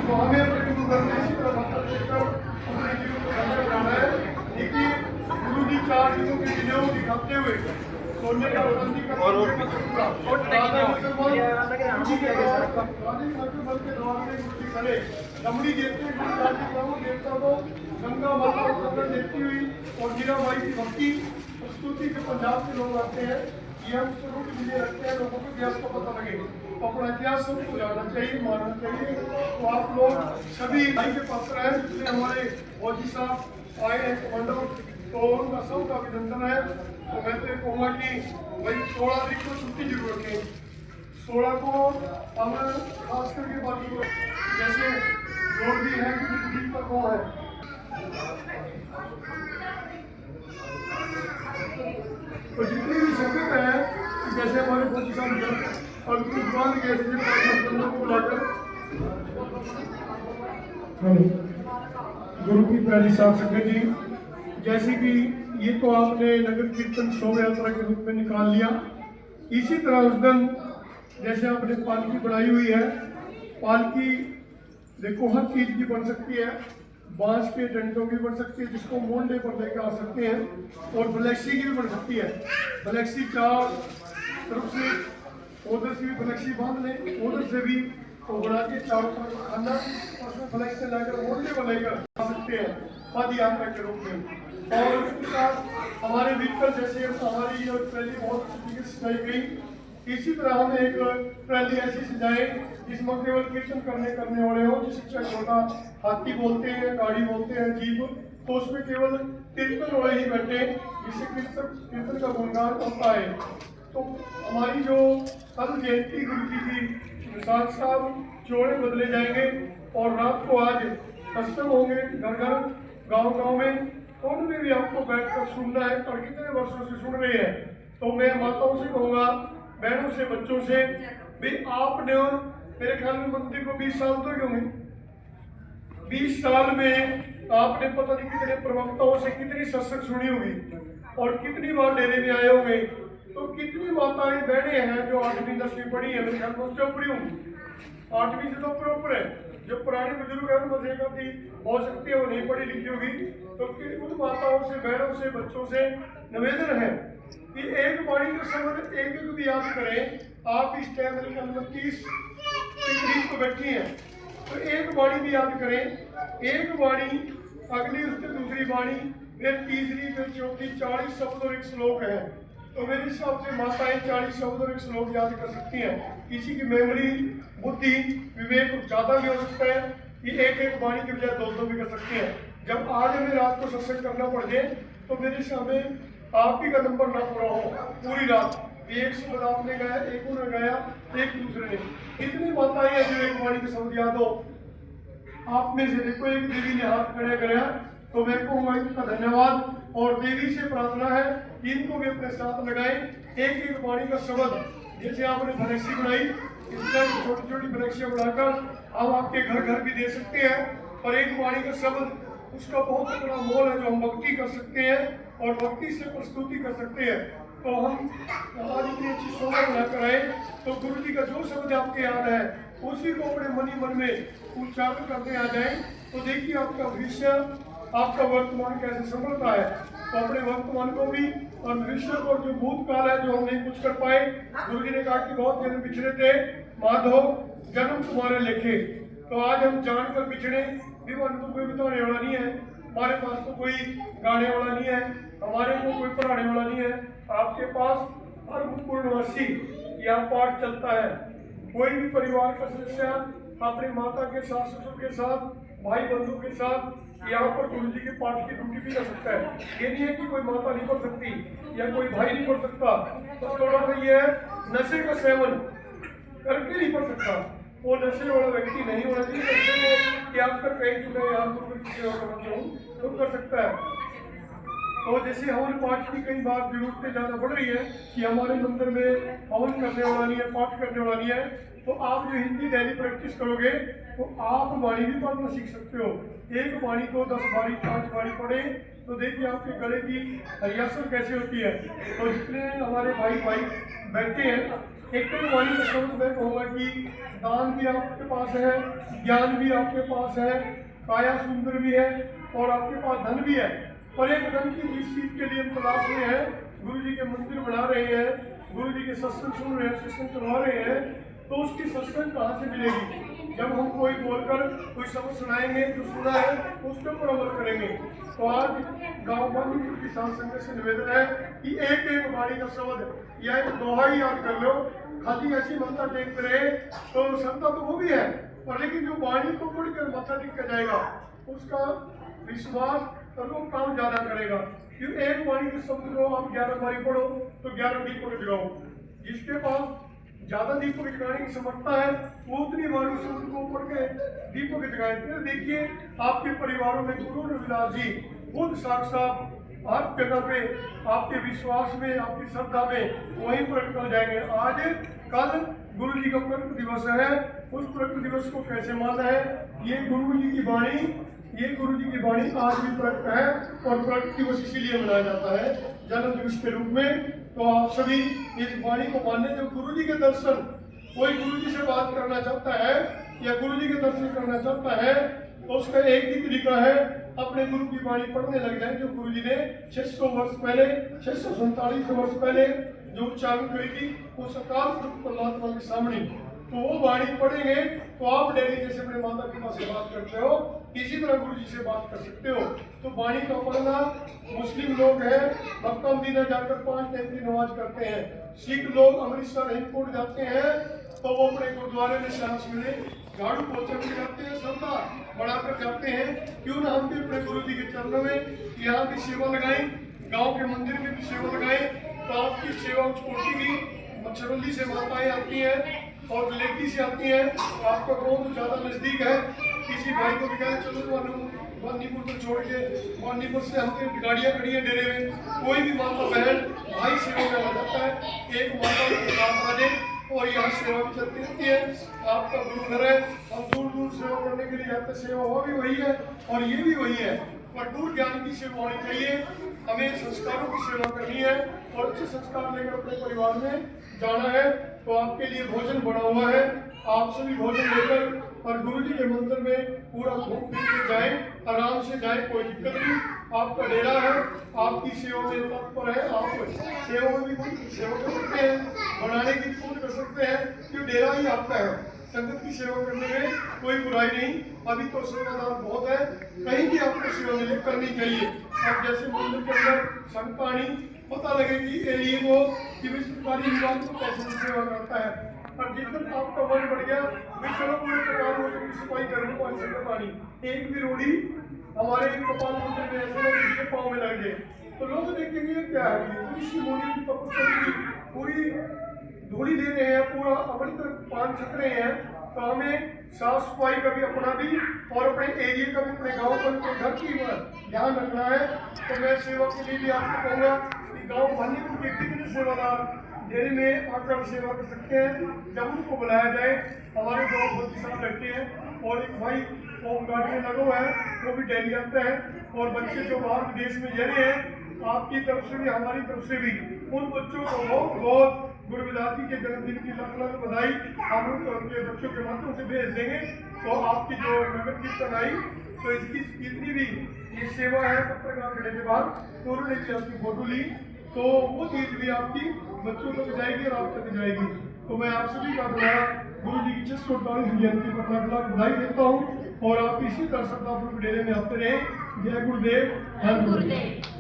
तो हमें अपने गुरु घर में इसी तरह भक्तों लेकर अपने जीवन को धन्य बनाना है। देखिए गुरु जी 4 दिनों के वीडियो दिखाते हुए सोने का बंदी का और रमणी देते देवता को गंगा माता को देती हुई और मीराबाई की भक्ति प्रस्तुति के पंजाब के लोग आते हैं। ये हम शुरू के लिए रखते हैं, लोगों को इतिहास का पता लगे तो अपना इतिहास सबको जानना चाहिए, मानना चाहिए। तो आप लोग सभी भाई के पात्र हैं जिसमें हमारे फौजी साहब आए हैं कमांडो, तो उनका सबका अभिनंदन है। तो मैं तो कहूँगा कि भाई 16 तारीख को छुट्टी जरूर रखें, 16 को हम खास करके बाकी को जैसे जोर भी है कि पर कौन है तो जितनी भी संगत है जैसे हमारे फौजी साहब और दुकान के को बुलाकर गुरु की प्यारी साहब संगत जी, जैसे कि ये तो आपने नगर कीर्तन शोभा यात्रा के रूप में निकाल लिया। इसी तरह उस दिन जैसे आपने पालकी बनाई हुई है, पालकी देखो हर चीज की बन सकती है, बांस के डंडों की बन सकती है जिसको मोंडे पर लेकर आ सकते हैं, और फ्लैक्सी की भी बन सकती है। फ्लैक्सी 4 तरफ से उधर से भी फ्लैक्सी बांध लें, उधर से भी तो बना के चारों तरफ खाना और उसमें फ्लैक्सी लाकर मोंडे पर लेकर आ सकते हैं पद यात्रा के रूप में। और उसके साथ हमारे व्हीकल जैसे हमारी ट्रैली बहुत अच्छी तरीके से सजाई गई, इसी तरह हम एक ट्रैली ऐसी सजाए जिसमें केवल कीर्तन करने वाले हो, जिसे छोटा हाथी बोलते हैं, गाड़ी बोलते हैं, जीप, तो उसमें केवल कीर्तन वाले ही बैठे जिससे कीर्तन का गुणगान होता है। तो हमारी जो कल जयंती गुरु की थी, निशांत साहब जोड़े बदले जाएंगे और रात को आज सत्संग होंगे घर घर गांव में, तो उनमें भी आपको बैठकर सुनना है और कितने वर्षों से सुन रहे हैं। तो मैं माताओं से कहूँगा, बहनों से, बच्चों से भी, आपने मेरे ख्याल में मंदिर को 20 साल तो ही होंगे, 20 साल में आपने पता नहीं कितने प्रवक्ताओं से कितनी सत्संग सुनी होगी और कितनी बार डेरे में आए होंगे। तो कितनी माताएं बहने हैं जो 8वीं 10वीं पढ़ी है, मेरे ख्याल में उससे ऊपर होंगी, 8वीं से तो ऊपर है। जो पुराने बुजुर्ग है उनमें थी हो सकती है वो नहीं पढ़ी लिखी होगी। तो उन माताओं से, बहनों से, बच्चों से निवेदन है कि एक वाणी का शब्द एक भी याद करें। आप इस टाइम मेरे ख्याल में 30 को बैठी हैं, तो एक वाणी भी याद करें, एक वाणी अगली उससे दूसरी वाणी, फिर तीसरी, फिर चौथी, 40 शब्द और 1 श्लोक है। तो मेरे हिसाब से माताएं 40 शब्द और 1 श्लोक याद कर सकती हैं। किसी की मेमोरी, बुद्धि, विवेक ज़्यादा भी हो सकता है कि एक वाणी की बजाय 2 भी कर सकते हैं। जब आज हमें रात को सत्संग करना पड़ जाए तो मेरे सामने आप ही का नंबर ना पूरा हो पूरी रात, एक शब्द आपने गाया, एक उन्होंने गाया, एक दूसरे ने, इतनी माताएं हैं जो एक वाणी के शब्द याद हो। आप में से देखो एक देवी ने हाथ खड़े कराया, तो मैं कहूँगा इनका धन्यवाद और देवी से प्रार्थना है कि इनको भी अपने साथ लगाए। एक वाणी का शब्द जैसे आपने फ्लैक्सी बनाई, इस तरह छोटी छोटी फ्लैक्सियाँ बनाकर हम आपके घर घर भी दे सकते हैं। और एक वाणी का शब्द उसका बहुत बड़ा मोल है जो हम भक्ति कर सकते हैं और भक्ति से प्रस्तुति कर सकते हैं। तो हम आज इतनी अच्छी शोभा बनाकर आए, तो गुरु जी का जो शब्द आपके याद है उसी को अपने मन में उच्चारण करते आ जाए, तो देखिए आपका भविष्य, आपका वर्तमान कैसे संभलता है। तो अपने वर्तमान को भी और भविष्य को, जो भूतकाल है जो हम नहीं कुछ कर पाए, गुरु जी ने कहा कि बहुत जन्म पिछड़े थे माधव जन्म तुम्हारे लेखे। तो आज हम जानकर पिछड़े भी, तो कोई बताने वाला नहीं है, हमारे पास तो कोई गाने वाला नहीं है, हमारे को कोई पढ़ाने वाला नहीं है। आपके पास हर पूर्णवासी यह पाठ चलता है। कोई भी परिवार का सदस्य अपने माता के साथ, ससुर के साथ, भाई बंधु के साथ यहाँ पर गुरु जी के पाठ की ड्यूटी भी कर सकता है। ये नहीं है कि कोई माता नहीं पढ़ सकती या कोई भाई नहीं पढ़ सकता, तो थोड़ा सा ये है नशे का सेवन करके नहीं पढ़ सकता, वो नशे वाला व्यक्ति नहीं होना चाहिए। कि आप कर कहीं चुके यार तो कर सकता है। तो जैसे हवन पाठ की कई बार जरूरतें ज़्यादा बढ़ रही है कि हमारे मंदिर में हवन करने वाला नहीं है, पाठ करने वाला नहीं है, तो आप जो हिंदी डेली प्रैक्टिस करोगे तो आप वाणी भी पढ़ना सीख सकते हो। एक वाणी को 10 बारी 5 बारी पढ़े तो देखिए आपके गले की रिहर्सल कैसे होती है। तो जितने हमारे भाई बैठे हैं एक तो वाणी के शब्द में कहूँगा कि दान भी आपके पास है, ज्ञान भी आपके पास है, काया सुंदर भी है और आपके पास धन भी है। पर एक धन की जिस चीज के लिए हम तलाश में है, गुरु जी के मंदिर बना रहे हैं, गुरु जी के सत्संग सुन रहे हैं, सत्संग करवा रहे हैं, तो उसकी सत्संग कहाँ से मिलेगी? जब हम कोई बोलकर कोई शब्द सुनाएंगे, जो सुना है उसके ऊपर अमल करेंगे। तो आज गाँव वाली किसान संघ से निवेदन है कि एक एक वाणी का शब्द या एक दोहा ही याद कर लो। खाली ऐसी ममता टेकते रहे तो क्षमता तो वो भी है, पर लेकिन जो वाणी को पढ़कर मत्था टेक जाएगा उसका विश्वास और वो काम ज्यादा करेगा। क्यों एक वाणी के शब्द को आप 11 बारी पढ़ो तो 11 दीपक जगाओ। जिसके पास ज्यादा दीपक जगाने की समर्थता है वो उतनी वाणी शब्द को पढ़ के दीपक जगाए। फिर देखिए आपके परिवारों में गुरु रविदास जी खुद साक्षात हर जगह पे आपके विश्वास में, आपकी श्रद्धा में वहीं प्रकट कर जाएंगे। आज कल गुरु जी का प्रकट दिवस है, उस प्रकट दिवस को कैसे माना है? ये गुरु जी की वाणी, ये गुरु जी की वाणी आज भी प्रकट है और प्रकट दिवस इसीलिए मनाया जाता है जन्म दिवस के रूप में। तो आप सभी इस वाणी को माने। जो गुरु जी के दर्शन, कोई गुरु जी से बात करना चाहता है या गुरु जी के दर्शन करना चाहता है तो उसका एक ही तरीका है, अपने गुरु की वाणी पढ़ने लग जाए। जो गुरु जी ने 600 वर्ष पहले, 647 वर्ष पहले जो उच्चारण करी थी वो सकाल परमात्मा के सामने, तो वो वाणी पढ़ेंगे तो आप डेली जैसे अपने माता पिता से बात करते हो इसी तरह गुरु जी से बात कर सकते हो। तो वाणी का पढ़ना, मुस्लिम लोग हैं मक्का मदीना जाकर 5 टाइम की नमाज करते हैं, सिख लोग अमृतसर हेमकुंड जाते हैं तो वो अपने गुरुद्वारे में सांस मिले झाड़ू पोछा भी जाते हैं, श्रद्धा बढ़ाकर जाते हैं। क्यों ना हम भी अपने गुरु जी के चरणों में यहाँ भी सेवा लगाएं, गांव के मंदिर में भी सेवा लगाएं। तो आपकी सेवा छोटी भी मच्छरवली से माताएं आती हैं और लेकी से आती हैं, आपका गाँव ज्यादा नजदीक है। किसी भाई को भी कहें चलो वानीपुर को छोड़ के, वानीपुर से हमने गाड़ियाँ खड़ी हैं डेरे में, कोई भी माता बहन भाई सेवा में आ जाता है, एक माता के साथ आ जाए और यहाँ सेवा भी चलती रहती है। आपका गुरु घर है, हम दूर दूर सेवा करने के लिए आते, सेवा वो भी वही है और ये भी वही है। पर दूर ज्ञान की सेवा होनी चाहिए, हमें संस्कारों की सेवा करनी है और अच्छे संस्कार लेकर अपने परिवार में जाना है। तो आपके लिए भोजन बना हुआ है, आप सभी भोजन लेकर और गुरु जी के मंदिर में पूरा घूम फिर के जाए, आराम से जाए, कोई दिक्कत नहीं। आपका डेरा है, आपकी सेवा में तत्पर है, आप सेवा में भी सेवा कर सकते हैं, बनाने की पूर्ण कर सकते हैं, क्यों डेरा ही आपका है। संगत की सेवा करने में कोई बुराई नहीं, अभी तो सेवादार बहुत है, कहीं भी आपको सेवा मिले करनी चाहिए। अब जैसे मंदिर के अंदर संग पानी पता लगे कि एरिए को कि सरकारी विभाग को कैसे सेवा करता है, और जिस दिन आपका मन बढ़ गया भाई चलो पूरे कपाल मंदिर की सफाई करने को अच्छे का पानी, एक भी रोड़ी हमारे कपाल मंदिर में ऐसे लोग के पाँव में लग गए तो लोग देखेंगे क्या है, पूरी शिवोली की तपस्या की पूरी धूड़ी दे रहे हैं, पूरा अपनी तरफ पान छक रहे हैं। तो हमें साफ सफाई का भी अपना भी और अपने एरिया का भी, अपने गाँव का, अपने घर की ध्यान रखना है। तो मैं सेवा के लिए भी आपको कहूँगा कि गाँव वानीपुर के कितने सेवादार डेरे में आकर सेवा कर सकते हैं, जब उनको बुलाया जाए। हमारे गाँव बहुत किसान लड़के हैं और एक भाई होम गार्ड में लगा हुआ है, वो भी डेली आता है। और बच्चे जो बाहर विदेश में जा रहे हैं, आपकी तरफ से भी हमारी तरफ से भी उन बच्चों को बहुत बहुत गुरु रविदास जी के जन्मदिन की लाख लाख बधाई हम उनके बच्चों के माध्यम से भेज देंगे। तो आपकी जो नगर कीर्तन आई तो इसकी जितनी भी ये सेवा है पत्रकार करने के बाद तो उन्होंने भी आपकी फोटो ली, तो वो चीज भी आपकी बच्चों तक जाएगी और आप तक जाएगी। तो मैं आप सभी का दोबारा गुरु जी की 648 जयंती पर लाख लाख बधाई देता हूँ और आप इसी तरह श्रद्धापूर्वक डेरे में आते रहे। जय गुरुदेव, धन गुरुदेव।